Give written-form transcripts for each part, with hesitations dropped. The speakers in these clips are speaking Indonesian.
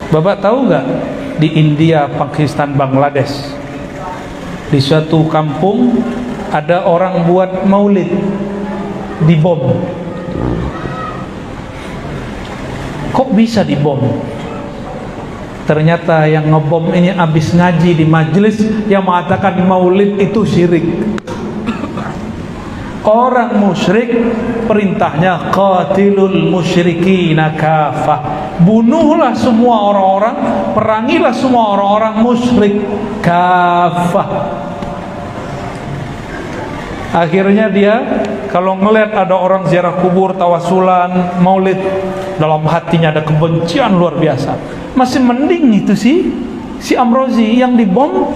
Bapak tahu nggak, di India, Pakistan, Bangladesh, di suatu kampung ada orang buat maulid, dibom. Kok bisa dibom? Ternyata yang ngebom ini habis ngaji di majelis yang mengatakan maulid itu syirik. Orang musyrik perintahnya qatilul musyrikina kafah. Bunuhlah semua orang-orang, perangilah semua orang-orang musyrik kafah. Akhirnya dia kalau ngelihat ada orang ziarah kubur, tawasulan, maulid, dalam hatinya ada kebencian luar biasa. Masih mending itu si Amrozi yang dibom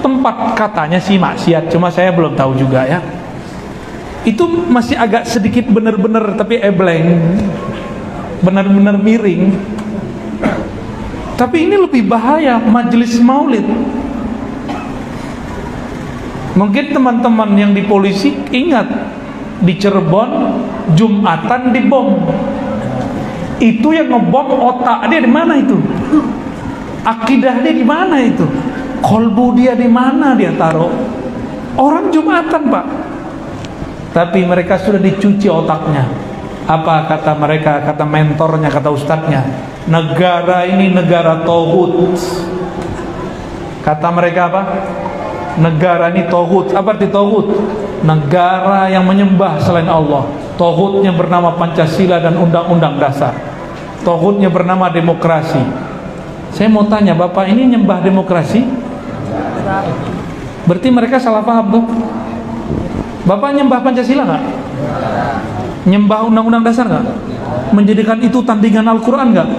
tempat katanya sih maksiat, cuma saya belum tahu juga ya. Itu masih agak sedikit bener-bener tapi ebleng, bener-bener miring. Tapi ini lebih bahaya, majelis maulid. Mungkin teman-teman yang di polisi ingat di Cirebon Jumatan dibom. Itu yang ngebom otak dia di mana itu? Akidah dia di mana itu? Kolbu dia di mana dia taruh? Orang Jumatan, Pak. Tapi mereka sudah dicuci otaknya. Apa kata mereka, kata mentornya, kata ustadznya? Negara ini negara tauhid. Kata mereka apa? Negara ini tauhid. Apa arti tauhid? Negara yang menyembah selain Allah. Tauhidnya bernama Pancasila dan Undang-Undang Dasar. Tauhidnya bernama demokrasi. Saya mau tanya, Bapak ini nyembah demokrasi? Berarti mereka salah paham tuh. Bapak nyembah Pancasila nggak? Nyembah Undang-Undang Dasar nggak? Menjadikan itu tandingan Al-Quran nggak?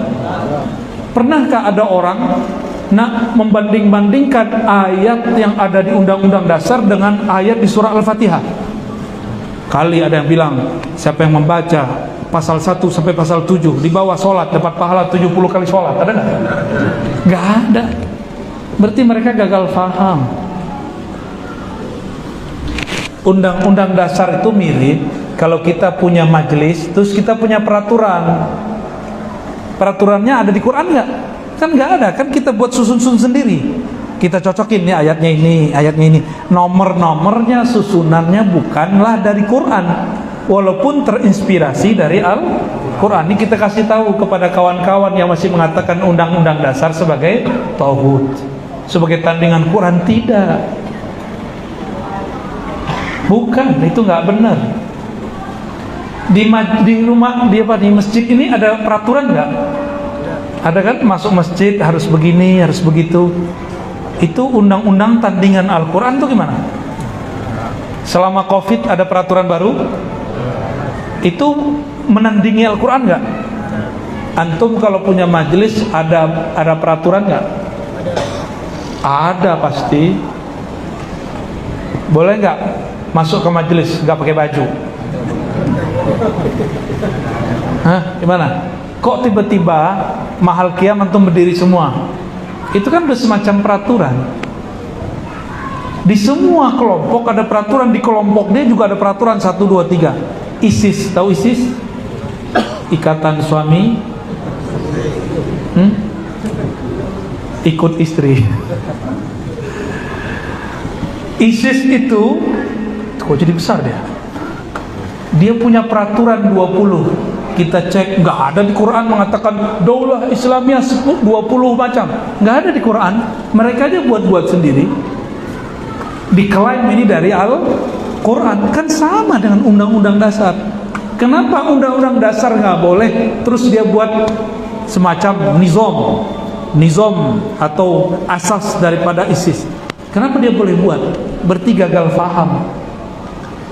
Pernahkah ada orang nak membanding-bandingkan ayat yang ada di Undang-Undang Dasar dengan ayat di surah Al-Fatihah? Kali ada yang bilang, siapa yang membaca pasal 1 sampai pasal 7 di bawah sholat dapat pahala 70 kali sholat, ada nggak? Nggak ada. Berarti mereka gagal faham. Undang-Undang Dasar itu mirip kalau kita punya majelis, terus kita punya peraturan. Peraturannya ada di Quran nggak? Kan nggak ada, kan kita buat susun-susun sendiri. Kita cocokin nih ayatnya ini. Nomor-nomornya, susunannya bukanlah dari Quran, walaupun terinspirasi dari Al-Quran. Ini kita kasih tahu kepada kawan-kawan yang masih mengatakan Undang-Undang Dasar sebagai tauhid, sebagai tandingan Quran. Tidak. Bukan, itu nggak benar. Di rumah, di masjid ini ada peraturan nggak? Ada kan, masuk masjid harus begini, harus begitu. Itu undang-undang tandingan Al-Quran tuh gimana? Selama Covid ada peraturan baru? Itu menandingi Al-Quran nggak? Antum kalau punya majelis ada peraturan nggak? Ada pasti. Boleh nggak masuk ke majelis nggak pakai baju? Hah? Gimana? Kok tiba-tiba mahal kiam antum berdiri semua? Itu kan udah semacam peraturan. Di semua kelompok ada peraturan, di kelompok dia juga ada peraturan 1, 2, 3. ISIS, tahu ISIS? Ikatan suami ikut istri. ISIS itu kok jadi besar dia? Dia punya peraturan 20. Kita cek, nggak ada di Quran mengatakan daulah Islamiyah 20 macam. Nggak ada di Quran. Mereka aja buat-buat sendiri. Diklaim ini dari Al-Quran. Kan sama dengan Undang-Undang Dasar. Kenapa Undang-Undang Dasar nggak boleh, terus dia buat semacam nizam atau asas daripada ISIS? Kenapa dia boleh buat? Berarti gagal faham.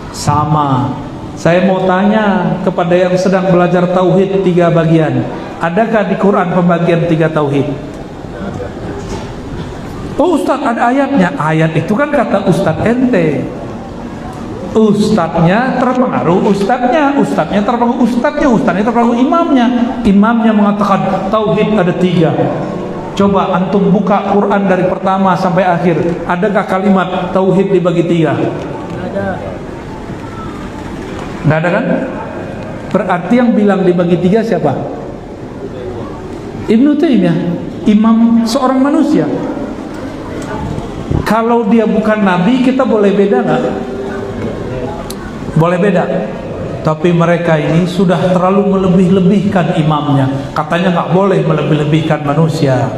Sama. Saya mau tanya kepada yang sedang belajar tauhid 3 bagian. Adakah di Quran pembagian 3 tauhid? Oh Ustaz, ada ayatnya. Ayat itu kan kata Ustaz ente. Ustadznya terpengaruh ustadznya terpengaruh imamnya. Imamnya mengatakan tauhid ada 3. Coba antum buka Quran dari pertama sampai akhir. Adakah kalimat tauhid dibagi 3? Ada. Nggak ada kan? Berarti yang bilang dibagi 3 siapa? Ibnu Taimiyah, imam seorang manusia. Kalau dia bukan nabi, kita boleh beda nggak? Boleh beda. Tapi mereka ini sudah terlalu melebih-lebihkan imamnya. Katanya nggak boleh melebih-lebihkan manusia.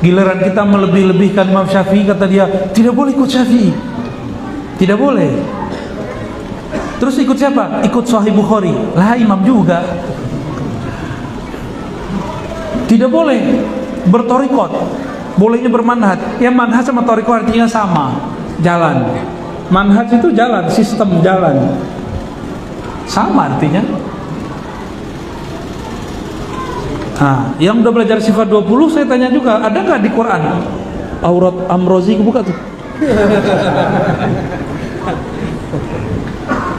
Giliran kita melebih-lebihkan Imam Syafi'i, kata dia tidak boleh ikut Syafi'i. Tidak boleh. Terus ikut siapa? Ikut Sahih Bukhari. Lah imam juga. Tidak boleh bertorikot. Bolehnya bermanhaj. Ya manhaj sama torikot artinya sama. Jalan. Manhaj itu jalan, sistem jalan. Sama artinya. Nah, yang udah belajar sifat 20 saya tanya juga, ada nggak di Quran? Aurat Amrozi kebuka tuh.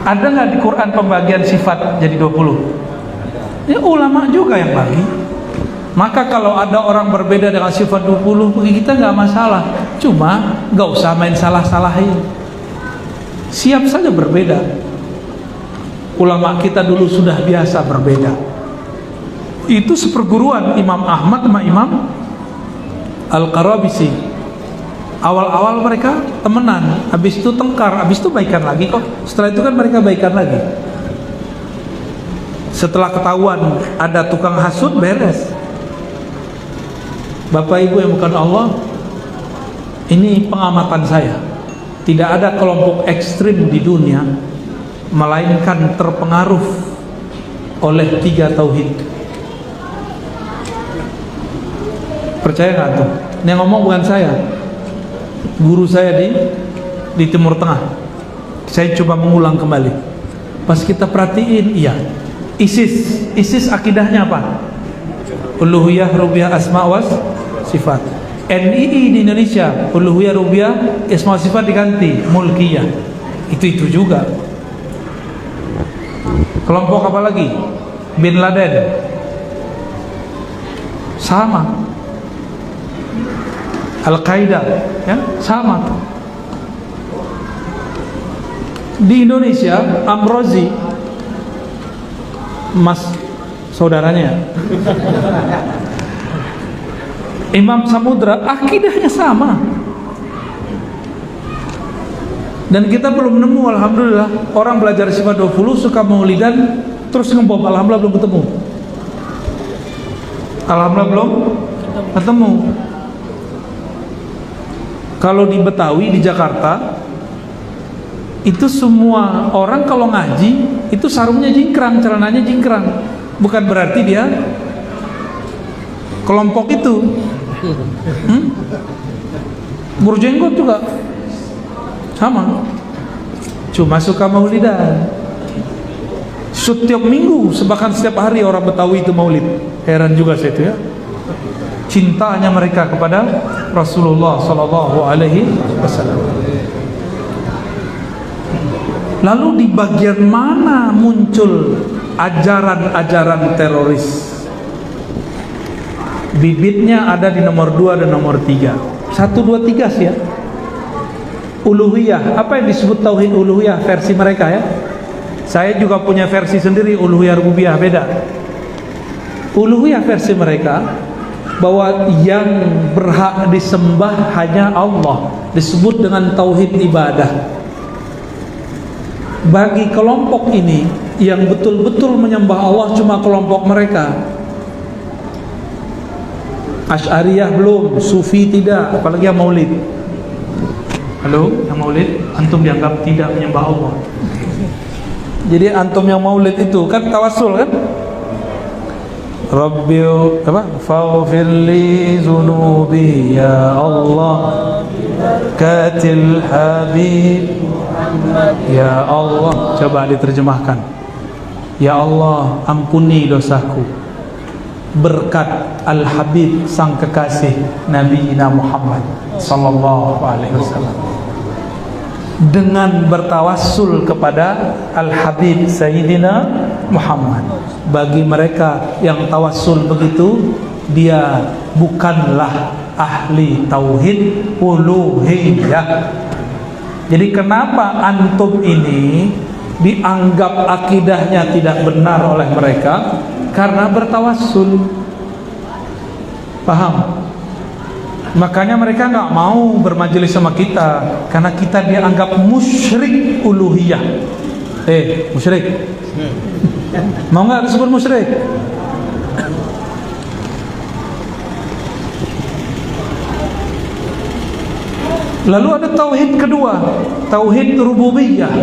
Ada nggak di Quran pembagian sifat jadi 20? Ya ulama juga yang bagi. Maka kalau ada orang berbeda dengan sifat 20, bagi kita nggak masalah. Cuma nggak usah main salah-salahin. Siap saja berbeda. Ulama kita dulu sudah biasa berbeda. Itu seperguruan Imam Ahmad sama Imam Al-Qarabisi. Awal-awal mereka temenan, habis itu tengkar, habis itu baikan lagi kok. Setelah itu kan mereka baikan lagi. Setelah ketahuan ada tukang hasud, beres. Bapak Ibu yang bukan Allah, ini pengamatan saya. Tidak ada kelompok ekstrim di dunia melainkan terpengaruh oleh 3 tauhid. Percaya nggak tuh? Ini yang ngomong bukan saya, guru saya di Timur Tengah. Saya coba mengulang kembali. Pas kita perhatiin, iya, ISIS akidahnya apa? Uluhiyah, rububiyah, asma was sifat. NII di Indonesia, uluhiyah, rububiyah, asma was sifat diganti mulkiyah. Itu juga. Kelompok apa lagi? Bin Laden. Sama. Al-Qaeda, ya, sama. Di Indonesia, Amrozi, mas saudaranya, Imam Samudra, akidahnya sama. Dan kita belum nemu, alhamdulillah, orang belajar sifat 20 suka maulidan terus ngebom. Alhamdulillah belum ketemu. Alhamdulillah belum ketemu. Kalau di Betawi, di Jakarta, itu semua orang kalau ngaji itu sarungnya jingkrang, celananya jingkrang. Bukan berarti dia kelompok itu. Berjenggot juga sama, cuma suka maulidan. Setiap minggu, bahkan setiap hari orang Betawi itu maulid. Heran juga saya itu ya, cintanya mereka kepada Rasulullah Sallallahu Alaihi Wasallam. Lalu di bagian mana muncul ajaran-ajaran teroris? Bibitnya ada di nomor 2 dan nomor 3. 1, 2, 3 sih ya. Uluhiyah, apa yang disebut tauhid uluhiyah versi mereka ya. Saya juga punya versi sendiri, uluhiyah rububiyah, beda. Uluhiyah versi mereka bahwa yang berhak disembah hanya Allah, disebut dengan tauhid ibadah. Bagi kelompok ini yang betul-betul menyembah Allah cuma kelompok mereka. Asy'ariyah belum, Sufi tidak, apalagi yang maulid. Halo, yang maulid, antum dianggap tidak menyembah Allah. Jadi antum yang maulid itu kan tawassul kan? Rabbi apa? Faghfirli dzunubi ya Allah, katil habib ya Allah. Coba diterjemahkan. Ya Allah, ampuni dosaku berkat Al-Habib sang kekasih Nabi Muhammad sallallahu alaihi wasallam. Dengan bertawassul kepada Al-Habib Sayyidina Muhammad. Bagi mereka yang tawassul begitu, dia bukanlah ahli tauhid uluhiyah. Jadi kenapa antum ini dianggap akidahnya tidak benar oleh mereka? Karena bertawassul. Paham? Makanya mereka nggak mau bermajelis sama kita karena kita dianggap musyrik uluhiyah. Musyrik. Mau nggak disebut musyrik? Lalu ada tauhid kedua, tauhid rububiyah.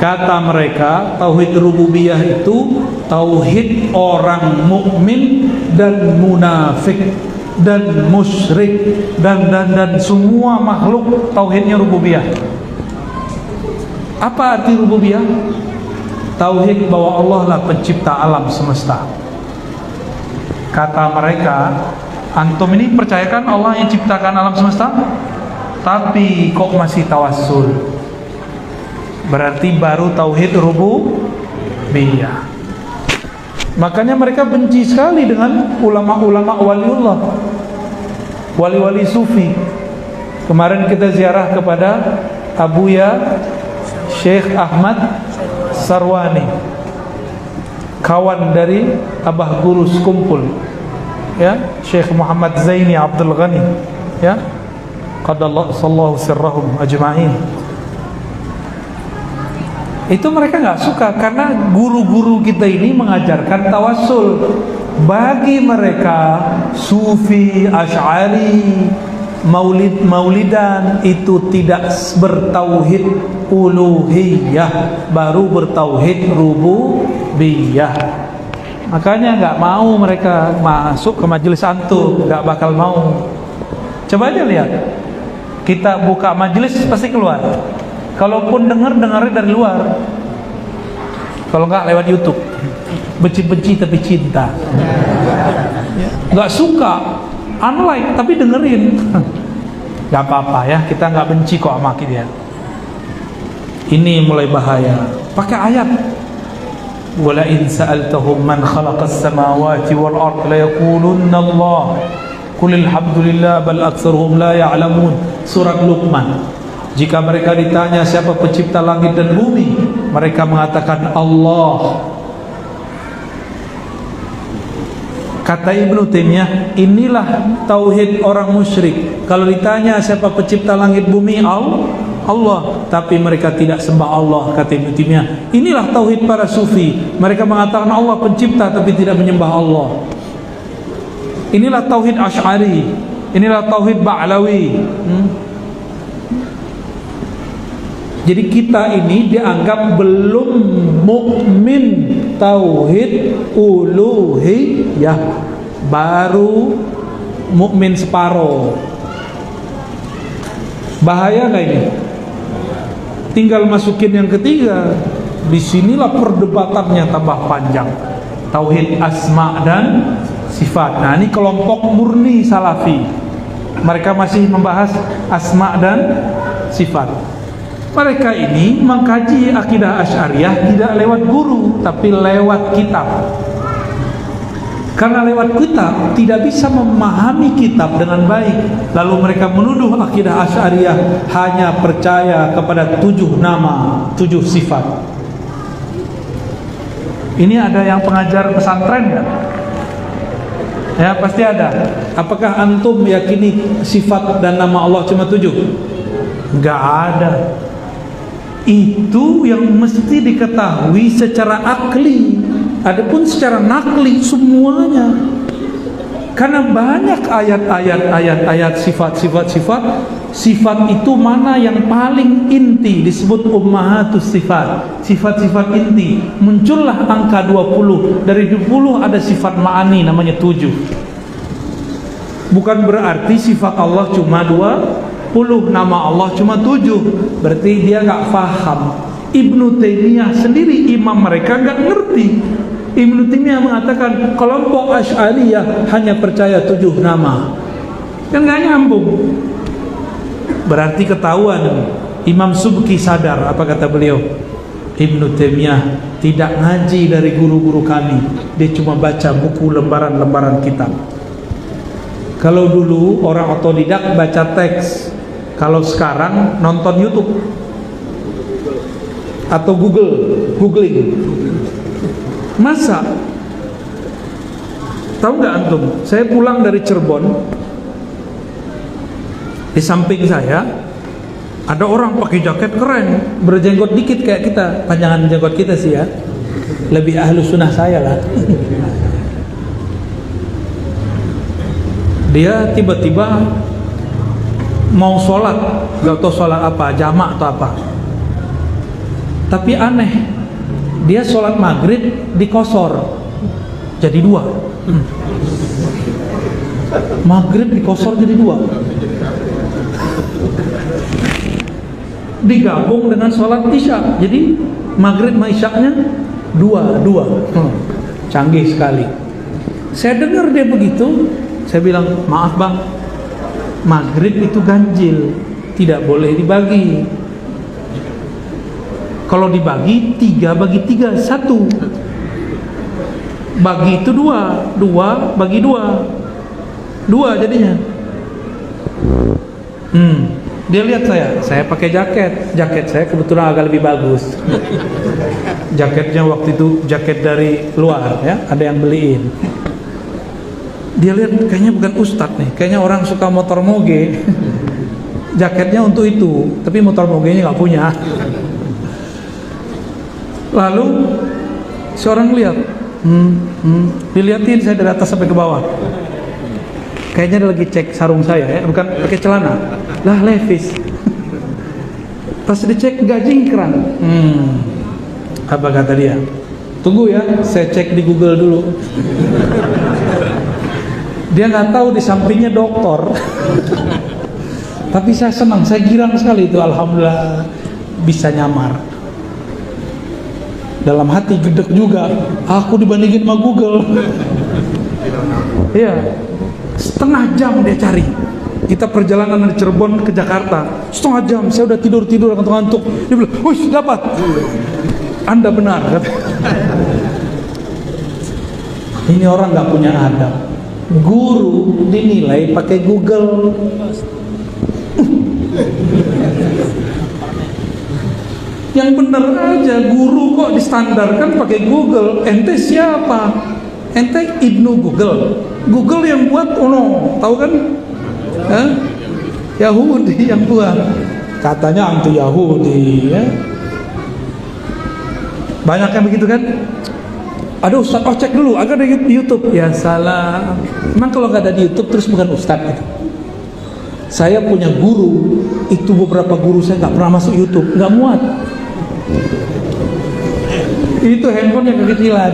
Kata mereka, tauhid rububiyah itu tauhid orang mukmin dan munafik dan musyrik dan semua makhluk, tauhidnya rububiyah. Apa arti rububiyah? Tauhid bahwa Allah lah pencipta alam semesta. Kata mereka, antum ini percayakan Allah yang ciptakan alam semesta, tapi kok masih tawassul? Berarti baru tauhid rububiyah. Makanya mereka benci sekali dengan ulama-ulama waliullah, wali-wali sufi. Kemarin kita ziarah kepada Abuya Syekh Ahmad Sarwani, kawan dari Abah Guru Sekumpul, ya, Syekh Muhammad Zaini Abdul Ghani, ya, qadallahu sirrahum ajma'in. Itu mereka nggak suka karena guru-guru kita ini mengajarkan tawassul. Bagi mereka sufi, asy'ari, maulidan itu tidak bertauhid uluhiyah, baru bertauhid rububiyah. Makanya nggak mau mereka masuk ke majelis antum, nggak bakal mau. Coba aja lihat, kita buka majelis pasti keluar. Kalaupun dengarnya dari luar, kalau nggak lewat YouTube, benci-benci tapi cinta, nggak suka, unlike tapi dengerin, nggak apa-apa ya, kita nggak benci kok sama dia. Ini mulai bahaya. Pakai ayat, wala in sa'altahum man khalaqas samawati wal ard la yaqulunna Allah qul alhamdulillah bal aktsaruhum la ya'lamun. Surat Luqman. Jika mereka ditanya siapa pencipta langit dan bumi, mereka mengatakan Allah. Kata Ibnu Taimiyah, inilah tauhid orang musyrik. Kalau ditanya siapa pencipta langit bumi, Allah, tapi mereka tidak sembah Allah. Kata Ibnu Taimiyah, inilah tauhid para sufi. Mereka mengatakan Allah pencipta tapi tidak menyembah Allah. Inilah tauhid Asy'ari, inilah tauhid Ba'lawi. Jadi kita ini dianggap belum mukmin tauhid uluhiyah, baru mukmin separuh. Bahaya nggak ini? Tinggal masukin yang ketiga. Disinilah perdebatannya tambah panjang. Tauhid asma dan sifat. Nah, ini kelompok murni salafi. Mereka masih membahas asma dan sifat. Mereka ini mengkaji akidah Asy'ariyah tidak lewat guru, tapi lewat kitab. Karena lewat kitab tidak bisa memahami kitab dengan baik. Lalu mereka menuduh akidah Asy'ariyah hanya percaya kepada 7 nama, 7 sifat. Ini ada yang pengajar pesantren ya? Ya pasti ada. Apakah antum meyakini sifat dan nama Allah cuma 7? Enggak ada. Itu yang mesti diketahui secara akli. Adapun secara nakli semuanya. Karena banyak ayat sifat itu mana yang paling inti disebut ummahatus sifat, sifat-sifat inti. Muncullah angka 20. Dari 20 ada sifat ma'ani namanya 7. Bukan berarti sifat Allah cuma 20, nama Allah cuma 7. Berarti dia nggak paham. Ibnu Taimiyah sendiri imam mereka nggak ngerti. Ibnu Taimiyah mengatakan kelompok Asy'ariyah hanya percaya 7 nama. Kan nggak nyambung. Berarti ketahuan. Imam Subki sadar. Apa kata beliau? Ibnu Taimiyah tidak ngaji dari guru-guru kami. Dia cuma baca buku lembaran-lembaran kitab. Kalau dulu orang otodidak baca teks. Kalau sekarang nonton YouTube atau googling. Masa Tahu nggak antum? Saya pulang dari Cirebon, di samping saya ada orang pakai jaket keren, berjenggot dikit kayak kita, panjangan jenggot kita sih ya, lebih ahlu sunnah saya lah. Dia tiba-tiba mau sholat, gak tahu sholat apa, jamak atau apa. Tapi aneh, dia sholat maghrib dikosor jadi 2. Maghrib dikosor jadi 2. Digabung dengan sholat isya, jadi maghrib sama isyanya 2. Canggih sekali. Saya dengar dia begitu, saya bilang, maaf bang, maghrib itu ganjil, tidak boleh dibagi. Kalau dibagi 3 bagi 3 1, bagi itu 2 bagi 2 jadinya. Dia lihat saya pakai jaket saya kebetulan agak lebih bagus. Jaketnya waktu itu jaket dari luar ya, ada yang beliin. Dia lihat kayaknya bukan ustadz nih, kayaknya orang suka motor moge. Jaketnya untuk itu, tapi motor mogenya nggak punya. Lalu seorang lihat, dilihatin saya dari atas sampai ke bawah. Kayaknya dia lagi cek sarung saya ya, bukan pakai celana. Lah Levi's. Pas dicek nggak jingkrang. Apa kata dia? Tunggu ya, saya cek di Google dulu. Dia nggak tahu di sampingnya dokter. Tapi saya senang, saya girang sekali itu, alhamdulillah bisa nyamar. Dalam hati gedek juga, aku dibandingin sama Google. Iya, setengah jam dia cari. Kita perjalanan dari Cirebon ke Jakarta, setengah jam. Saya udah tidur ngantuk-ngantuk. Dia bilang, "Wih, dapat." Anda benar. Ini orang nggak punya adab. Guru dinilai pakai Google. Yang benar aja, guru kok distandarkan pakai Google. Ente siapa? Ente Ibnu Google. Google yang buat tahu kan? Yahudi yang buat. Katanya anti Yahudi ya. Banyak yang begitu kan? Ada ustadz, cek dulu, agak ada di YouTube. Ya salah. Emang kalau nggak ada di YouTube terus bukan ustadz gitu. Saya punya guru, itu beberapa guru saya nggak pernah masuk YouTube, nggak muat. Itu handphone yang kekecilan.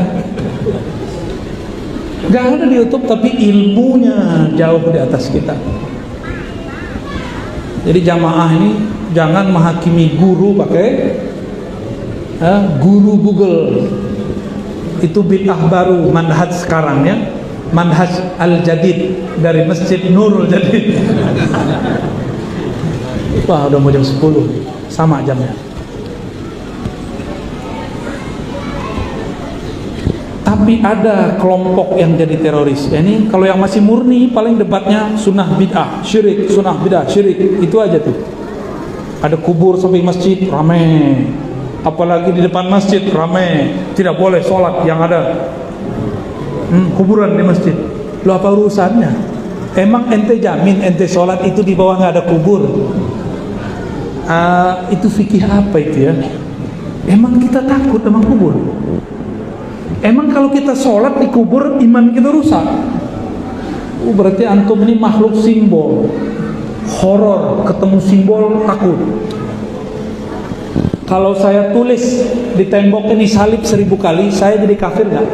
Nggak ada di YouTube, tapi ilmunya jauh di atas kita. Jadi jamaah ini jangan menghakimi guru pakai guru Google. Itu bid'ah baru, manhaj sekarang ya, manhaj al-jadid dari Masjid Nurul Jadid. Wah, udah mau jam 10, sama jamnya. Tapi ada kelompok yang jadi teroris. Ini kalau yang masih murni, paling debatnya sunnah bid'ah, syirik, sunnah bid'ah, syirik, itu aja tuh. Ada kubur samping masjid, rame. Apalagi di depan masjid ramai, tidak boleh sholat yang ada kuburan di masjid. Lo apa urusannya? Emang ente jamin ente sholat itu di bawah nggak ada kubur? Itu fikih apa itu ya? Emang kita takut sama kubur? Emang kalau kita sholat di kubur iman kita rusak? Berarti antum ini makhluk simbol, horor, ketemu simbol takut. Kalau saya tulis di tembok ini salib 1000 kali, saya jadi kafir nggak?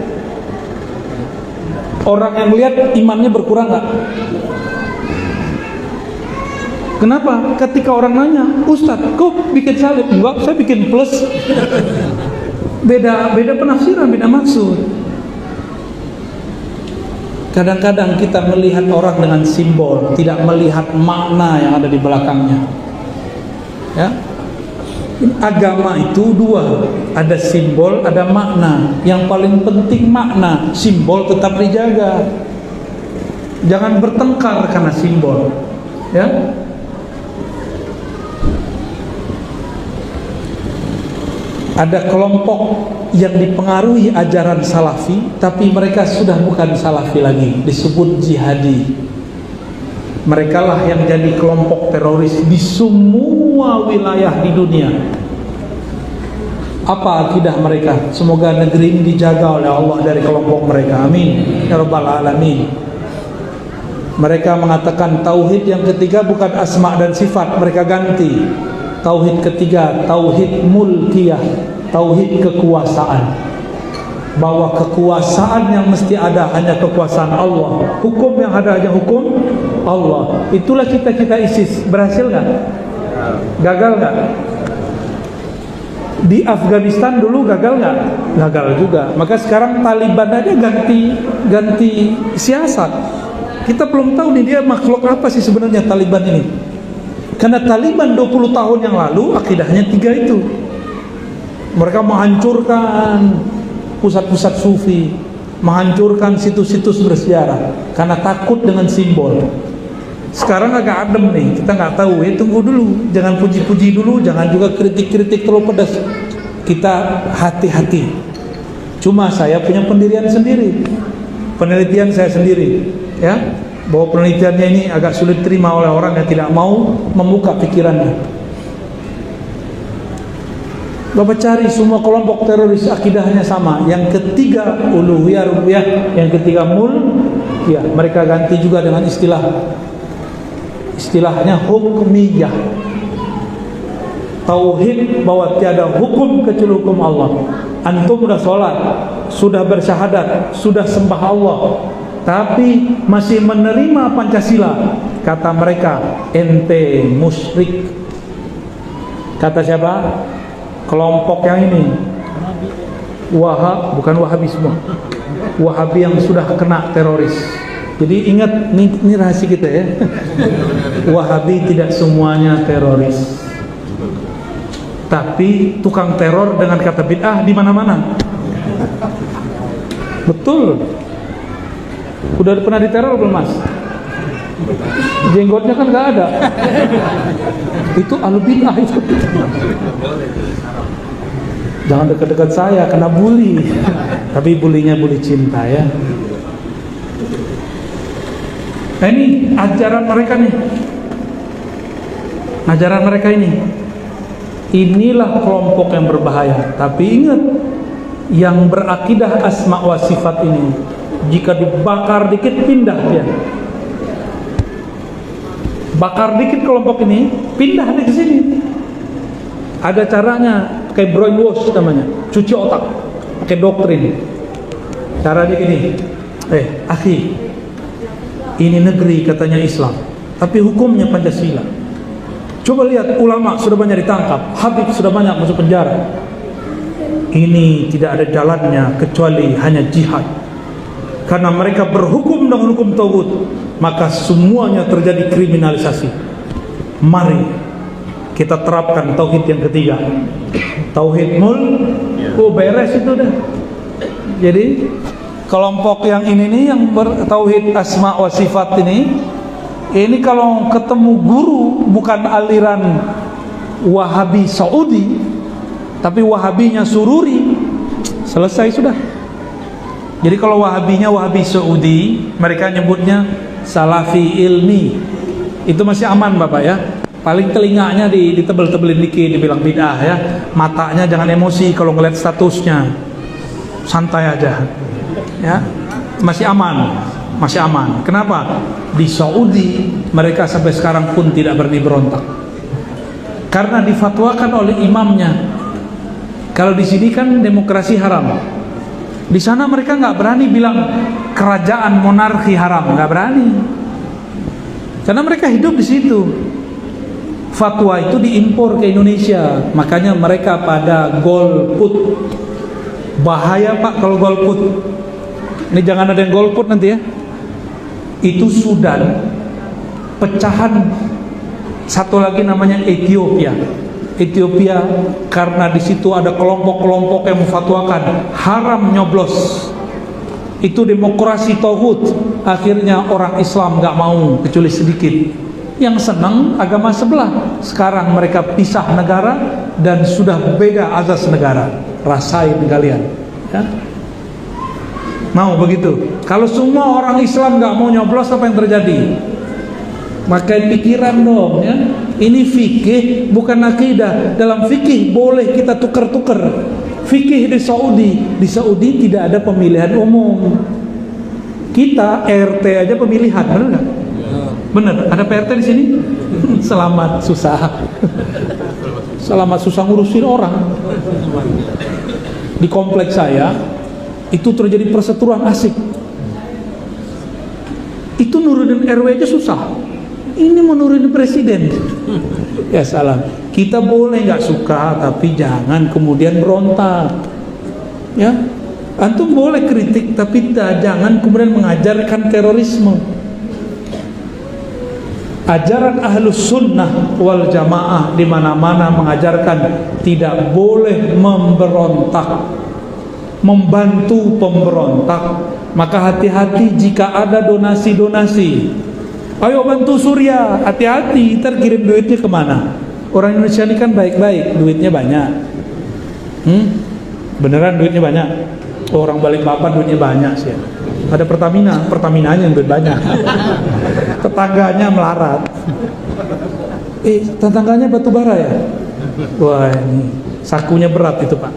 Orang yang lihat imannya berkurang nggak? Kenapa? Ketika orang nanya, Ustadz, kok bikin salib? Enggak, saya bikin plus. Beda penafsiran, beda maksud. Kadang-kadang kita melihat orang dengan simbol, tidak melihat makna yang ada di belakangnya. Ya. Agama itu dua, ada simbol, ada makna. Yang paling penting makna, simbol tetap dijaga. Jangan bertengkar karena simbol, ya. Ada kelompok yang dipengaruhi ajaran salafi, tapi mereka sudah bukan salafi lagi, disebut jihadi. Mereka lah yang jadi kelompok teroris di semua wilayah di dunia. Apa akidah mereka? Semoga negeri ini dijaga oleh Allah dari kelompok mereka. Amin ya rabbal alamin. Mereka mengatakan tauhid yang ketiga bukan asma dan sifat, mereka ganti. Tauhid ketiga, tauhid mulkiyah, tauhid kekuasaan. Bahwa kekuasaan yang mesti ada hanya kekuasaan Allah, hukum yang ada hanya hukum Allah. Itulah cita-cita ISIS. Berhasil nggak? Gagal nggak? Di Afghanistan dulu gagal nggak? Gagal juga. Maka sekarang Taliban aja ganti siasat. Kita belum tahu nih dia makhluk apa sih sebenarnya Taliban ini. Karena Taliban 20 tahun yang lalu akidahnya 3 itu. Mereka menghancurkan pusat-pusat sufi, menghancurkan situs-situs bersejarah karena takut dengan simbol. Sekarang agak adem nih, kita nggak tahu ya, tunggu dulu, jangan puji-puji dulu, jangan juga kritik-kritik terlalu pedas. Kita hati-hati. Cuma saya punya pendirian sendiri, penelitian saya sendiri, ya. Bahwa penelitiannya ini agak sulit terima oleh orang yang tidak mau membuka pikirannya. Bapak cari semua kelompok teroris akidahnya sama. Yang ketiga uluhiyah rububiyah, yang ketiga mulkiyah. Mereka ganti juga dengan istilahnya hukmiyah. Tauhid bahwa tiada hukum kecuali hukum Allah. Antum sudah sholat, sudah bersyahadat, sudah sembah Allah, tapi masih menerima Pancasila, kata mereka ente musyrik. Kata siapa? Kelompok yang ini bukan Wahabisme, Wahabi yang sudah kena teroris. Jadi ingat, ini rahasia kita ya. Wahabi tidak semuanya teroris, tapi tukang teror dengan kata bid'ah di mana-mana. Betul. Udah pernah diteror belum mas? Jenggotnya kan nggak ada. Itu ahlu bid'ah itu. Jangan dekat-dekat saya, kena bully. Tapi bulinya bully cinta ya. Nah ini ajaran mereka nih. Ajaran mereka ini. Inilah kelompok yang berbahaya. Tapi ingat, yang berakidah asma wa sifat ini, jika dibakar dikit pindah dia. Bakar dikit kelompok ini, pindah dia ke sini. Ada caranya, kayak brainwash namanya, cuci otak, pakai doktrin. Caranya gini, akhi, ini negeri katanya Islam, tapi hukumnya Pancasila. Coba lihat, ulama sudah banyak ditangkap, habib sudah banyak masuk penjara. Ini tidak ada jalannya kecuali hanya jihad. Karena mereka berhukum dengan hukum tauhid, maka semuanya terjadi kriminalisasi. Mari kita terapkan tauhid yang ketiga, tauhid beres itu dah. Jadi kelompok yang ini nih, yang bertauhid asma wa sifat ini kalau ketemu guru bukan aliran Wahabi Saudi, tapi Wahabinya Sururi, selesai sudah. Jadi kalau Wahabinya Wahabi Saudi, mereka nyebutnya Salafi Ilmi, itu masih aman Bapak ya. Paling telinganya ditebel-tebelin dikit, dibilang bid'ah ya. Matanya jangan emosi kalau ngeliat statusnya, santai aja ya. Masih aman, masih aman. Kenapa? Di Saudi mereka sampai sekarang pun tidak berani berontak, karena difatwakan oleh imamnya. Kalau di sini kan demokrasi haram, di sana mereka nggak berani bilang kerajaan monarki haram, nggak berani, karena mereka hidup di situ. Fatwa itu diimpor ke Indonesia, makanya mereka pada golput. Bahaya Pak kalau golput. Ini jangan ada yang golput nanti ya. Itu Sudan, pecahan satu lagi namanya Ethiopia. Ethiopia karena di situ ada kelompok-kelompok yang memfatwakan haram nyoblos. Itu demokrasi tauhid. Akhirnya orang Islam nggak mau kecuali sedikit. Yang senang agama sebelah. Sekarang mereka pisah negara, dan sudah beda azas negara. Rasain kalian, ya. Mau begitu? Kalau semua orang Islam nggak mau nyoblos, apa yang terjadi? Pakai pikiran dong, ya. Ini fikih bukan akidah. Dalam fikih boleh kita tuker-tuker. Fikih di Saudi tidak ada pemilihan umum. Kita RT aja pemilihan, benar nggak? Benar. Ada PRT di sini? Selamat susah. Selamat susah ngurusin orang. Di kompleks saya itu terjadi perseteruan asik. Itu nurunin RW aja susah. Ini menurunin presiden. Ya salah. Kita boleh nggak suka, tapi jangan kemudian berontak. Ya, antum boleh kritik, tapi jangan kemudian mengajarkan terorisme. Ajaran ahlus sunnah wal jamaah di mana-mana mengajarkan tidak boleh memberontak, membantu pemberontak. Maka hati-hati jika ada donasi-donasi. Ayo bantu Surya, hati-hati, ntar kirim duitnya kemana? Orang Indonesia ini kan baik-baik, duitnya banyak. Beneran duitnya banyak? Orang Balikpapan duitnya banyak sih. Ada Pertaminanya yang duit banyak. Tetangganya melarat. Tetangganya batu bara ya? Wah, ini sakunya berat itu Pak.